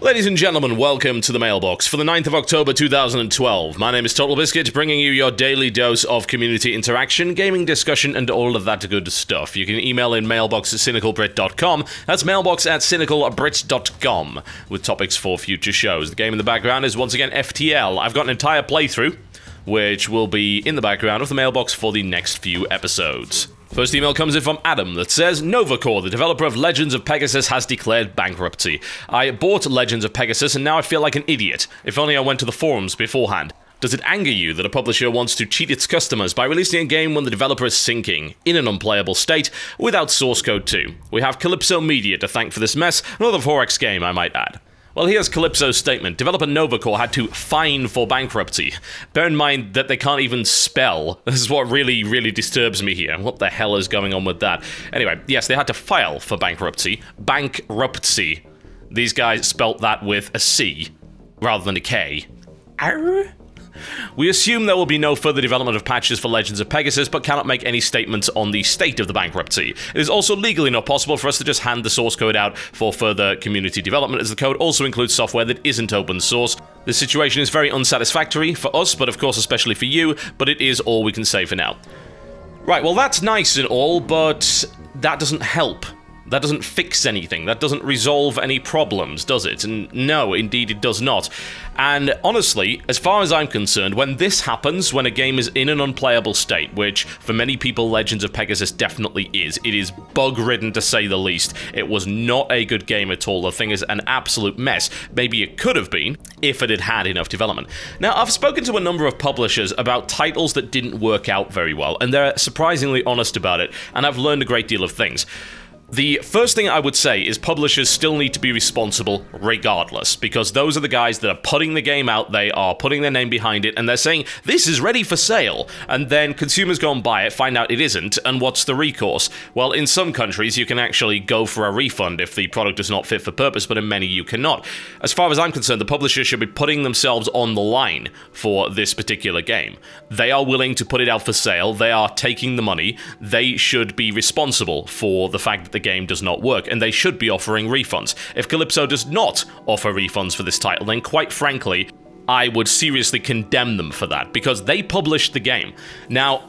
Ladies and gentlemen, welcome to the Mailbox for the 9th of October 2012. My name is TotalBiscuit, bringing you your daily dose of community interaction, gaming discussion, and all of that good stuff. You can email in mailbox@cynicalbrit.com. That's mailbox@cynicalbrit.com with topics for future shows. The game in the background is once again FTL. I've got an entire playthrough, which will be in the background of the Mailbox for the next few episodes. First email comes in from Adam that says, Novacore, the developer of Legends of Pegasus, has declared bankruptcy. I bought Legends of Pegasus and now I feel like an idiot. If only I went to the forums beforehand. Does it anger you that a publisher wants to cheat its customers by releasing a game when the developer is sinking, in an unplayable state, without source code too? We have Calypso Media to thank for this mess, another 4X game I might add. Well, here's Calypso's statement. Developer Novacore had to fine for bankruptcy. Bear in mind that they can't even spell. This is what really disturbs me here. What the hell is going on with that? Anyway, yes, they had to file for bankruptcy. Bankruptcy. These guys spelt that with a C, rather than a K. Arr? We assume there will be no further development of patches for Legends of Pegasus, but cannot make any statements on the state of the bankruptcy. It is also legally not possible for us to just hand the source code out for further community development, as the code also includes software that isn't open source. This situation is very unsatisfactory for us, but of course especially for you, but it is all we can say for now. Right, well that's nice and all, but that doesn't help. That doesn't fix anything. That doesn't resolve any problems, does it? And no, indeed it does not. And honestly, as far as I'm concerned, when this happens, when a game is in an unplayable state, which for many people Legends of Pegasus definitely is, it is bug-ridden to say the least. It was not a good game at all. The thing is an absolute mess. Maybe it could have been, if it had had enough development. Now, I've spoken to a number of publishers about titles that didn't work out very well, and they're surprisingly honest about it, and I've learned a great deal of things. The first thing I would say is publishers still need to be responsible regardless, because those are the guys that are putting the game out, they are putting their name behind it, and they're saying, this is ready for sale, and then consumers go and buy it, find out it isn't, and what's the recourse? Well, in some countries you can actually go for a refund if the product is not fit for purpose, but in many you cannot. As far as I'm concerned, the publisher should be putting themselves on the line for this particular game. They are willing to put it out for sale, they are taking the money, they should be responsible for the fact that the game does not work, and they should be offering refunds. If Calypso does not offer refunds for this title, then quite frankly, I would seriously condemn them for that, because they published the game. Now,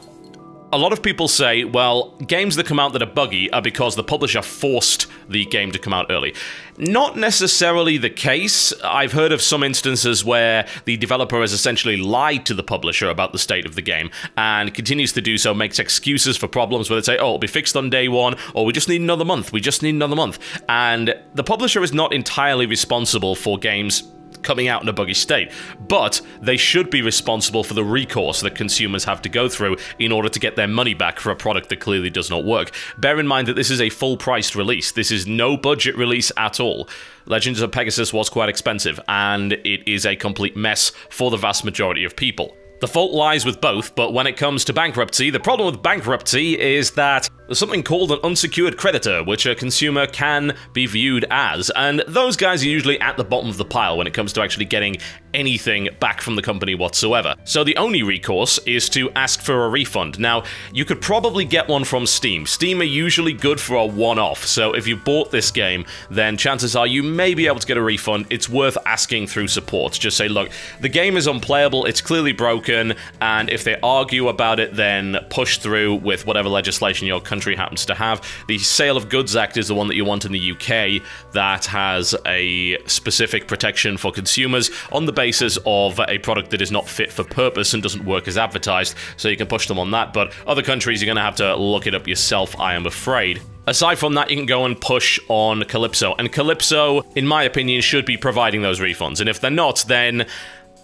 a lot of people say, well, games that come out that are buggy are because the publisher forced the game to come out early. Not necessarily the case. I've heard of some instances where the developer has essentially lied to the publisher about the state of the game, and continues to do so, makes excuses for problems where they say, oh, it'll be fixed on day one, or we just need another month, we just need another month. And the publisher is not entirely responsible for games coming out in a buggy state, but they should be responsible for the recourse that consumers have to go through in order to get their money back for a product that clearly does not work. Bear in mind that this is a full-priced release. This is no budget release at all. Legends of Pegasus was quite expensive, and it is a complete mess for the vast majority of people. The fault lies with both, but when it comes to bankruptcy, the problem with bankruptcy is that there's something called an unsecured creditor, which a consumer can be viewed as, and those guys are usually at the bottom of the pile when it comes to actually getting anything back from the company whatsoever. So the only recourse is to ask for a refund. Now, you could probably get one from Steam. Steam are usually good for a one-off, so if you bought this game, then chances are you may be able to get a refund. It's worth asking through support. Just say, look, the game is unplayable, it's clearly broken, and if they argue about it, then push through with whatever legislation your country happens to have. The Sale of Goods Act is the one that you want in the UK that has a specific protection for consumers on the basis of a product that is not fit for purpose and doesn't work as advertised, so you can push them on that, but other countries you're going to have to look it up yourself, I am afraid. Aside from that, you can go and push on Calypso, and Calypso, in my opinion, should be providing those refunds, and if they're not, then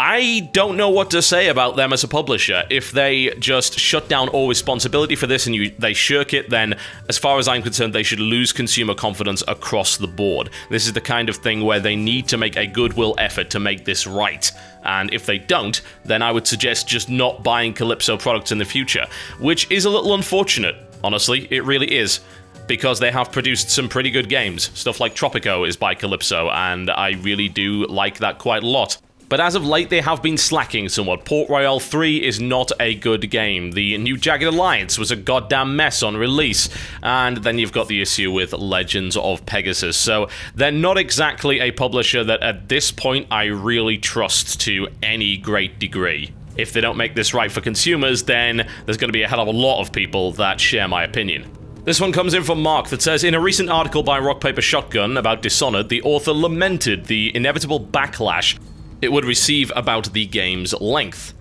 I don't know what to say about them as a publisher. If they just shut down all responsibility for this and they shirk it, then as far as I'm concerned, they should lose consumer confidence across the board. This is the kind of thing where they need to make a goodwill effort to make this right. And if they don't, then I would suggest just not buying Calypso products in the future, which is a little unfortunate, honestly, it really is. Because they have produced some pretty good games. Stuff like Tropico is by Calypso, and I really do like that quite a lot. But as of late, they have been slacking somewhat. Port Royale 3 is not a good game. The new Jagged Alliance was a goddamn mess on release. And then you've got the issue with Legends of Pegasus. So they're not exactly a publisher that at this point I really trust to any great degree. If they don't make this right for consumers, then there's going to be a hell of a lot of people that share my opinion. This one comes in from Mark that says, in a recent article by Rock Paper Shotgun about Dishonored, the author lamented the inevitable backlash it would receive about the game's length.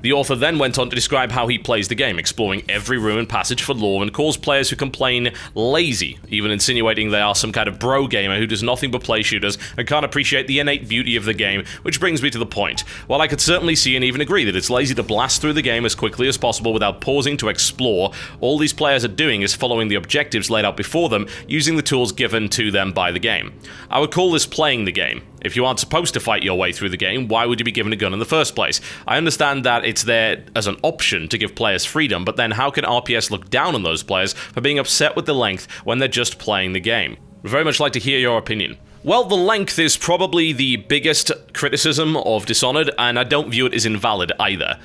The author then went on to describe how he plays the game, exploring every room and passage for lore, and calls players who complain lazy, even insinuating they are some kind of bro gamer who does nothing but play shooters and can't appreciate the innate beauty of the game, which brings me to the point. While I could certainly see and even agree that it's lazy to blast through the game as quickly as possible without pausing to explore, all these players are doing is following the objectives laid out before them, using the tools given to them by the game. I would call this playing the game. If you aren't supposed to fight your way through the game, why would you be given a gun in the first place? I understand that it's there as an option to give players freedom, but then how can RPS look down on those players for being upset with the length when they're just playing the game? I'd very much like to hear your opinion. Well, the length is probably the biggest criticism of Dishonored, and I don't view it as invalid either.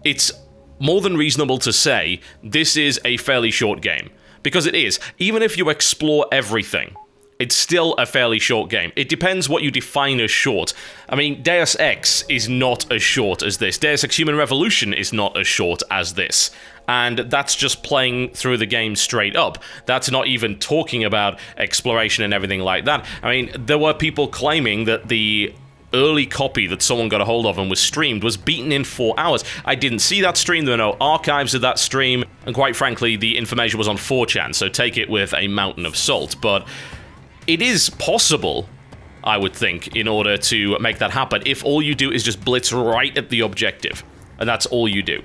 It's more than reasonable to say this is a fairly short game, because it is. Even if you explore everything, it's still a fairly short game. It depends what you define as short. I mean, Deus Ex is not as short as this. Deus Ex Human Revolution is not as short as this. And that's just playing through the game straight up. That's not even talking about exploration and everything like that. I mean, there were people claiming that the early copy that someone got a hold of and was streamed was beaten in 4 hours. I didn't see that stream, there are no archives of that stream, and quite frankly, the information was on 4chan, so take it with a mountain of salt, but it is possible, I would think, in order to make that happen, if all you do is just blitz right at the objective, and that's all you do.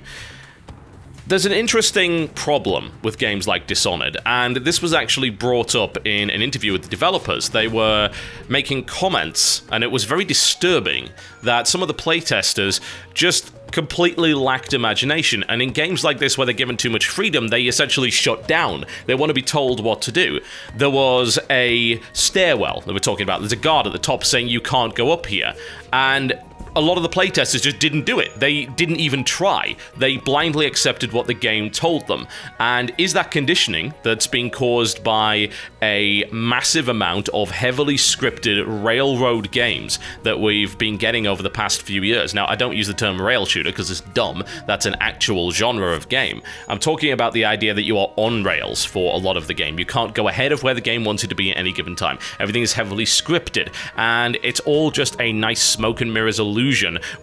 There's an interesting problem with games like Dishonored, and this was actually brought up in an interview with the developers. They were making comments, and it was very disturbing that some of the playtesters just completely lacked imagination, and in games like this where they're given too much freedom, they essentially shut down. They want to be told what to do. There was a stairwell that we're talking about. There's a guard at the top saying you can't go up here, and a lot of the playtesters just didn't do it. They didn't even try. They blindly accepted what the game told them. And is that conditioning that's being caused by a massive amount of heavily scripted railroad games that we've been getting over the past few years? Now, I don't use the term rail shooter because it's dumb. That's an actual genre of game. I'm talking about the idea that you are on rails for a lot of the game. You can't go ahead of where the game wants you to be at any given time. Everything is heavily scripted, and it's all just a nice smoke and mirrors illusion,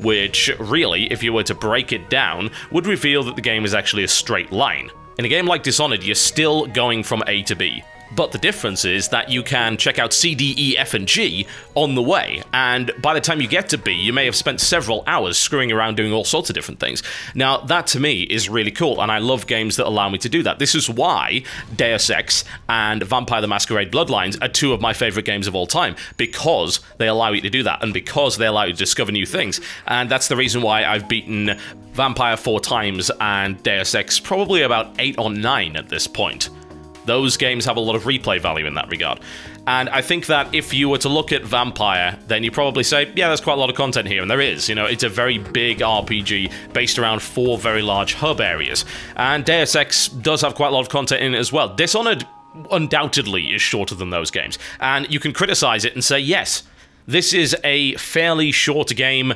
which really, if you were to break it down, would reveal that the game is actually a straight line. In a game like Dishonored, you're still going from A to B. But the difference is that you can check out C, D, E, F, and G on the way, and by the time you get to B, you may have spent several hours screwing around doing all sorts of different things. Now, that to me is really cool, and I love games that allow me to do that. This is why Deus Ex and Vampire the Masquerade Bloodlines are two of my favorite games of all time, because they allow you to do that, and because they allow you to discover new things. And that's the reason why I've beaten Vampire 4 times and Deus Ex probably about 8 or 9 at this point. Those games have a lot of replay value in that regard. And I think that if you were to look at Vampire, then you probably say, yeah, there's quite a lot of content here, and there is. You know, it's a very big RPG based around 4 very large hub areas. And Deus Ex does have quite a lot of content in it as well. Dishonored undoubtedly is shorter than those games. And you can criticize it and say, yes, this is a fairly short game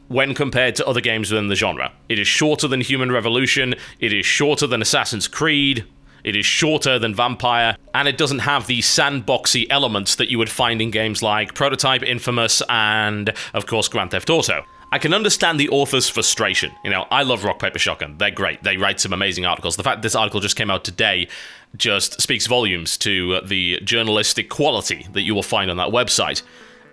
when compared to other games within the genre. It is shorter than Human Revolution, it is shorter than Assassin's Creed, it is shorter than Vampire, and it doesn't have the sandboxy elements that you would find in games like Prototype, Infamous, and, of course, Grand Theft Auto. I can understand the author's frustration. You know, I love Rock Paper Shotgun. They're great. They write some amazing articles. The fact this article just came out today just speaks volumes to the journalistic quality that you will find on that website.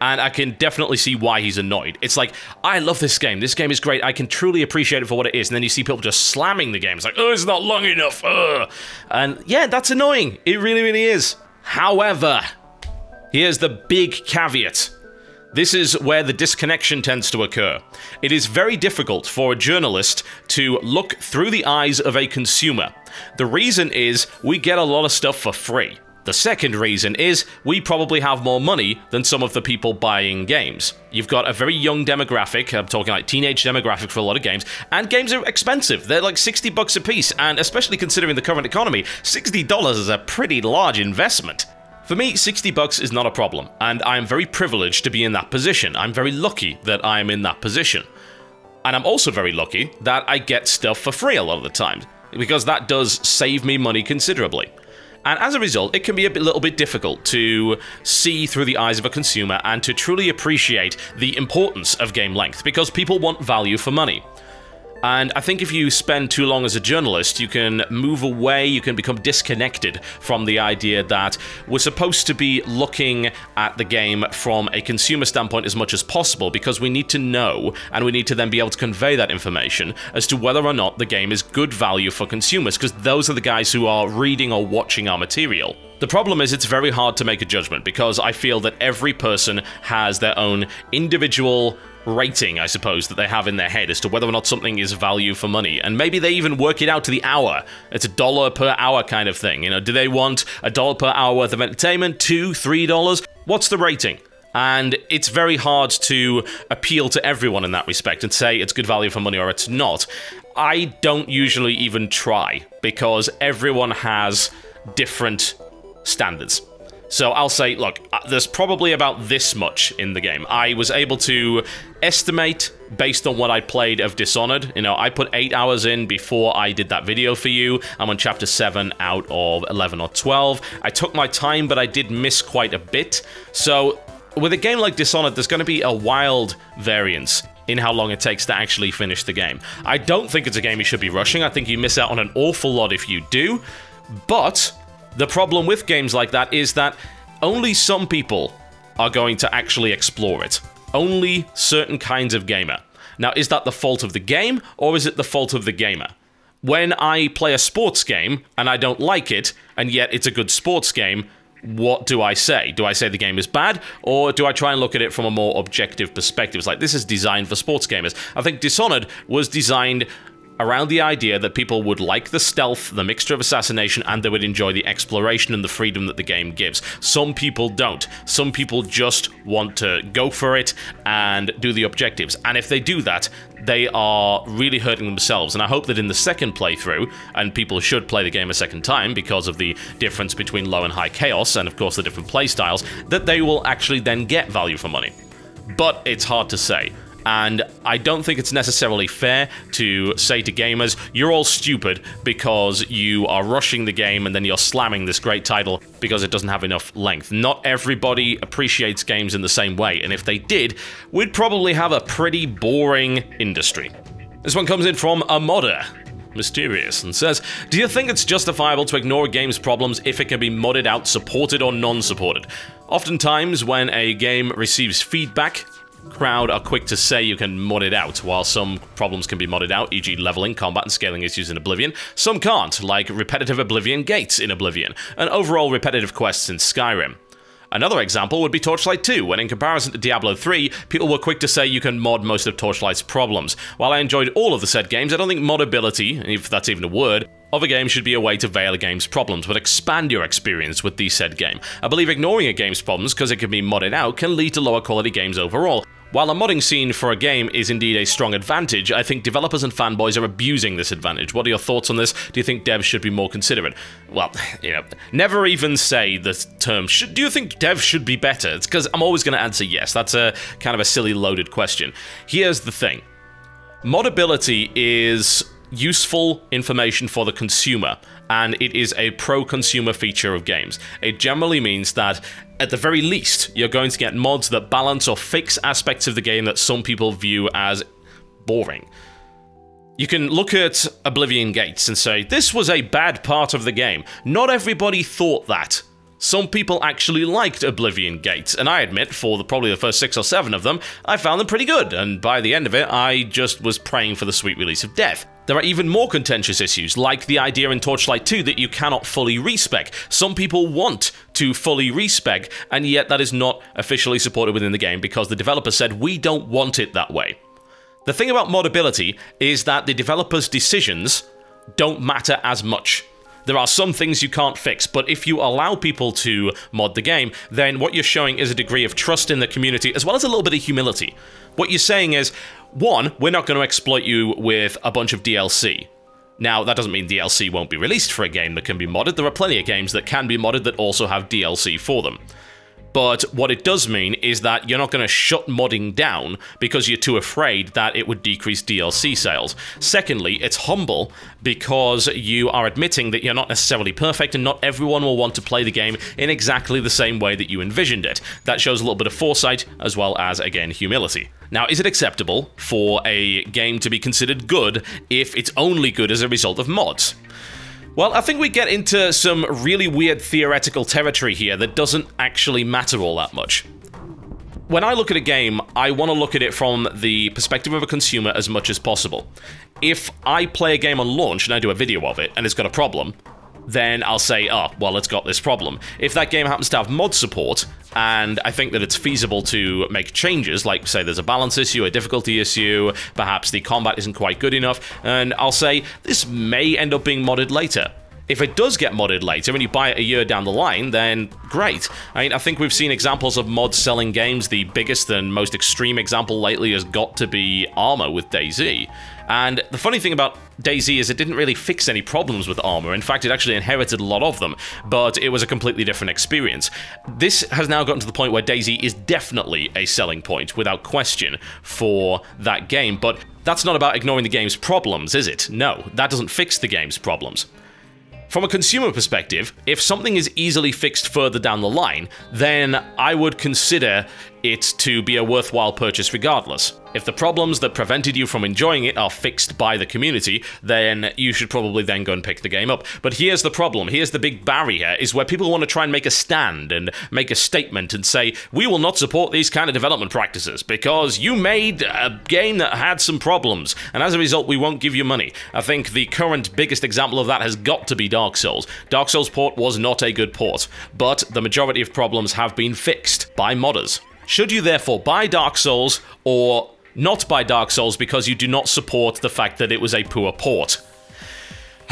And I can definitely see why he's annoyed. It's like, I love this game. This game is great. I can truly appreciate it for what it is. And then you see people just slamming the game. It's like, oh, it's not long enough. And yeah, that's annoying. It really, really is. However, here's the big caveat. This is where the disconnection tends to occur. It is very difficult for a journalist to look through the eyes of a consumer. The reason is we get a lot of stuff for free. The second reason is we probably have more money than some of the people buying games. You've got a very young demographic, I'm talking like teenage demographic for a lot of games, and games are expensive. They're like $60 a piece, and especially considering the current economy, $60 is a pretty large investment. For me, $60 is not a problem, and I'm very privileged to be in that position. I'm very lucky that I'm in that position. And I'm also very lucky that I get stuff for free a lot of the time, because that does save me money considerably. And as a result, it can be a little bit difficult to see through the eyes of a consumer and to truly appreciate the importance of game length, because people want value for money. And I think if you spend too long as a journalist, you can move away, you can become disconnected from the idea that we're supposed to be looking at the game from a consumer standpoint as much as possible, because we need to know, and we need to then be able to convey that information as to whether or not the game is good value for consumers, because those are the guys who are reading or watching our material. The problem is it's very hard to make a judgment, because I feel that every person has their own individual rating, I suppose, that they have in their head as to whether or not something is value for money. And maybe they even work it out to the hour. It's $1 per hour kind of thing. You know, do they want $1 per hour worth of entertainment? $2, $3? What's the rating? And it's very hard to appeal to everyone in that respect and say it's good value for money or it's not. I don't usually even try, because everyone has different standards. So I'll say, look, there's probably about this much in the game. I was able to estimate based on what I played of Dishonored. You know, I put 8 hours in before I did that video for you. I'm on chapter 7 out of 11 or 12. I took my time, but I did miss quite a bit. So with a game like Dishonored, there's going to be a wild variance in how long it takes to actually finish the game. I don't think it's a game you should be rushing. I think you miss out on an awful lot if you do, but the problem with games like that is that only some people are going to actually explore it. Only certain kinds of gamer. Now, is that the fault of the game, or is it the fault of the gamer? When I play a sports game, and I don't like it, and yet it's a good sports game, what do I say? Do I say the game is bad, or do I try and look at it from a more objective perspective? It's like, this is designed for sports gamers. I think Dishonored was designed around the idea that people would like the stealth, the mixture of assassination, and they would enjoy the exploration and the freedom that the game gives. Some people don't. Some people just want to go for it and do the objectives. And if they do that, they are really hurting themselves. And I hope that in the second playthrough, and people should play the game a second time because of the difference between low and high chaos, and of course the different playstyles, that they will actually then get value for money. But it's hard to say. And I don't think it's necessarily fair to say to gamers, you're all stupid because you are rushing the game and then you're slamming this great title because it doesn't have enough length. Not everybody appreciates games in the same way, and if they did, we'd probably have a pretty boring industry. This one comes in from a modder, Mysterious, and says, do you think it's justifiable to ignore a game's problems if it can be modded out, supported or non-supported? Oftentimes, when a game receives feedback, crowd are quick to say you can mod it out. While some problems can be modded out, e.g. leveling, combat, and scaling issues in Oblivion, some can't, like repetitive Oblivion gates in Oblivion, and overall repetitive quests in Skyrim. Another example would be Torchlight 2, when in comparison to Diablo 3, people were quick to say you can mod most of Torchlight's problems. While I enjoyed all of the said games, I don't think modability, if that's even a word, of a game should be a way to veil a game's problems, but expand your experience with the said game. I believe ignoring a game's problems because it can be modded out can lead to lower quality games overall. While a modding scene for a game is indeed a strong advantage, I think developers and fanboys are abusing this advantage. What are your thoughts on this? Do you think devs should be more considerate? Well, you know, never even say the term, do you think devs should be better? It's because I'm always going to answer yes. That's a kind of a silly loaded question. Here's the thing. Modability is useful information for the consumer, and it is a pro-consumer feature of games. It generally means that, at the very least, you're going to get mods that balance or fix aspects of the game that some people view as boring. You can look at Oblivion Gates and say, this was a bad part of the game. Not everybody thought that. Some people actually liked Oblivion Gates, and I admit, for probably the first 6 or 7 of them, I found them pretty good, and by the end of it, I just was praying for the sweet release of death. There are even more contentious issues, like the idea in Torchlight 2 that you cannot fully respec. Some people want to fully respec, and yet that is not officially supported within the game because the developer said, we don't want it that way. The thing about modability is that the developer's decisions don't matter as much. There are some things you can't fix, but if you allow people to mod the game, then what you're showing is a degree of trust in the community, as well as a little bit of humility. What you're saying is, one, we're not going to exploit you with a bunch of DLC. Now, that doesn't mean DLC won't be released for a game that can be modded. There are plenty of games that can be modded that also have DLC for them. But what it does mean is that you're not going to shut modding down because you're too afraid that it would decrease DLC sales. Secondly, it's humble because you are admitting that you're not necessarily perfect and not everyone will want to play the game in exactly the same way that you envisioned it. That shows a little bit of foresight as well as, again, humility. Now, is it acceptable for a game to be considered good if it's only good as a result of mods? Well, I think we get into some really weird theoretical territory here that doesn't actually matter all that much. When I look at a game, I want to look at it from the perspective of a consumer as much as possible. If I play a game on launch and I do a video of it and it's got a problem, then I'll say, oh, well, it's got this problem. If that game happens to have mod support, and I think that it's feasible to make changes, like, say, there's a balance issue, a difficulty issue, perhaps the combat isn't quite good enough, and I'll say, this may end up being modded later. If it does get modded later and you buy it a year down the line, then great. I mean, I think we've seen examples of mods selling games. The biggest and most extreme example lately has got to be Armor with DayZ. And the funny thing about DayZ is it didn't really fix any problems with Armor. In fact, it actually inherited a lot of them, but it was a completely different experience. This has now gotten to the point where DayZ is definitely a selling point, without question, for that game. But that's not about ignoring the game's problems, is it? No, that doesn't fix the game's problems. From a consumer perspective, if something is easily fixed further down the line, then I would consider it to be a worthwhile purchase regardless. If the problems that prevented you from enjoying it are fixed by the community, then you should probably then go and pick the game up. But here's the problem, here's the big barrier, is where people want to try and make a stand and make a statement and say, we will not support these kind of development practices because you made a game that had some problems, and as a result we won't give you money. I think the current biggest example of that has got to be Dark Souls. Dark Souls port was not a good port, but the majority of problems have been fixed by modders. Should you therefore buy Dark Souls or not buy Dark Souls because you do not support the fact that it was a poor port?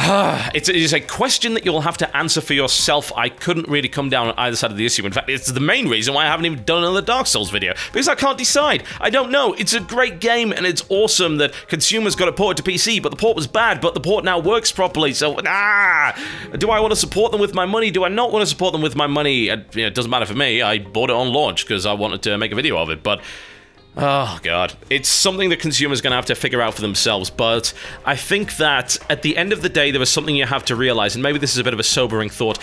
It is a question that you'll have to answer for yourself. I couldn't really come down on either side of the issue. In fact, it's the main reason why I haven't even done another Dark Souls video, because I can't decide. I don't know. It's a great game, and it's awesome that consumers got it ported to PC, but the port was bad, but the port now works properly, so, do I want to support them with my money? Do I not want to support them with my money? It doesn't matter for me. I bought it on launch because I wanted to make a video of it, but oh, God. It's something that consumers are going to have to figure out for themselves, but I think that at the end of the day, there is something you have to realize, and maybe this is a bit of a sobering thought.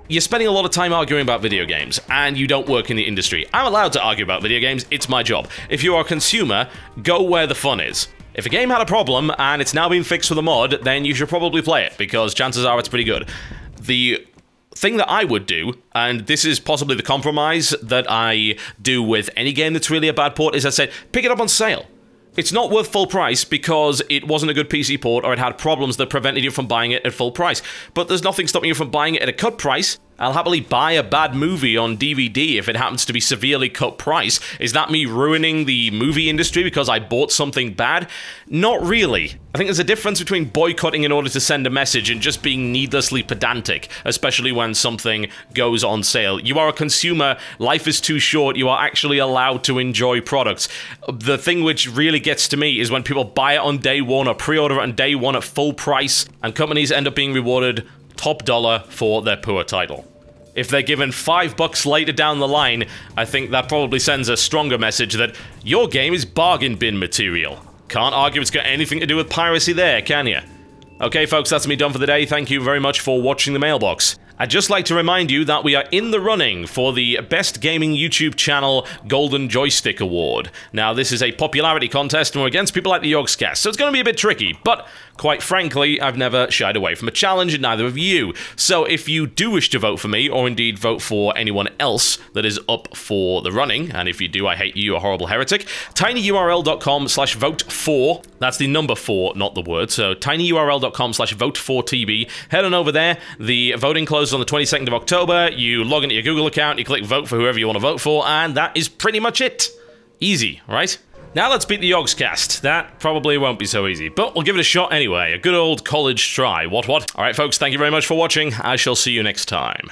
You're spending a lot of time arguing about video games, and you don't work in the industry. I'm allowed to argue about video games, it's my job. If you are a consumer, go where the fun is. If a game had a problem, and it's now been fixed with a mod, then you should probably play it, because chances are it's pretty good. The thing that I would do, and this is possibly the compromise that I do with any game that's really a bad port, is I say, pick it up on sale. It's not worth full price because it wasn't a good PC port or it had problems that prevented you from buying it at full price. But there's nothing stopping you from buying it at a cut price. I'll happily buy a bad movie on DVD if it happens to be severely cut price. Is that me ruining the movie industry because I bought something bad? Not really. I think there's a difference between boycotting in order to send a message and just being needlessly pedantic, especially when something goes on sale. You are a consumer, life is too short, you are actually allowed to enjoy products. The thing which really gets to me is when people buy it on day one or pre-order it on day one at full price, and companies end up being rewarded top dollar for their poor title. If they're given $5 later down the line, I think that probably sends a stronger message that your game is bargain bin material. Can't argue it's got anything to do with piracy there, can you? Okay, folks, that's me done for the day. Thank you very much for watching the Mailbox. I'd just like to remind you that we are in the running for the Best Gaming YouTube Channel Golden Joystick Award. Now, this is a popularity contest, and we're against people like the Yogscast, so it's going to be a bit tricky, but quite frankly, I've never shied away from a challenge, and neither have you. So if you do wish to vote for me, or indeed vote for anyone else that is up for the running, and if you do, I hate you, you're a horrible heretic, tinyurl.com/vote4, that's the number 4, not the word, so tinyurl.com/vote4tb, head on over there. The voting closes on the 22nd of October, you log into your Google account, you click vote for whoever you want to vote for, and that is pretty much it. Easy, right? Now let's beat the Yogscast. That probably won't be so easy, but we'll give it a shot anyway. A good old college try. What? Alright folks, thank you very much for watching. I shall see you next time.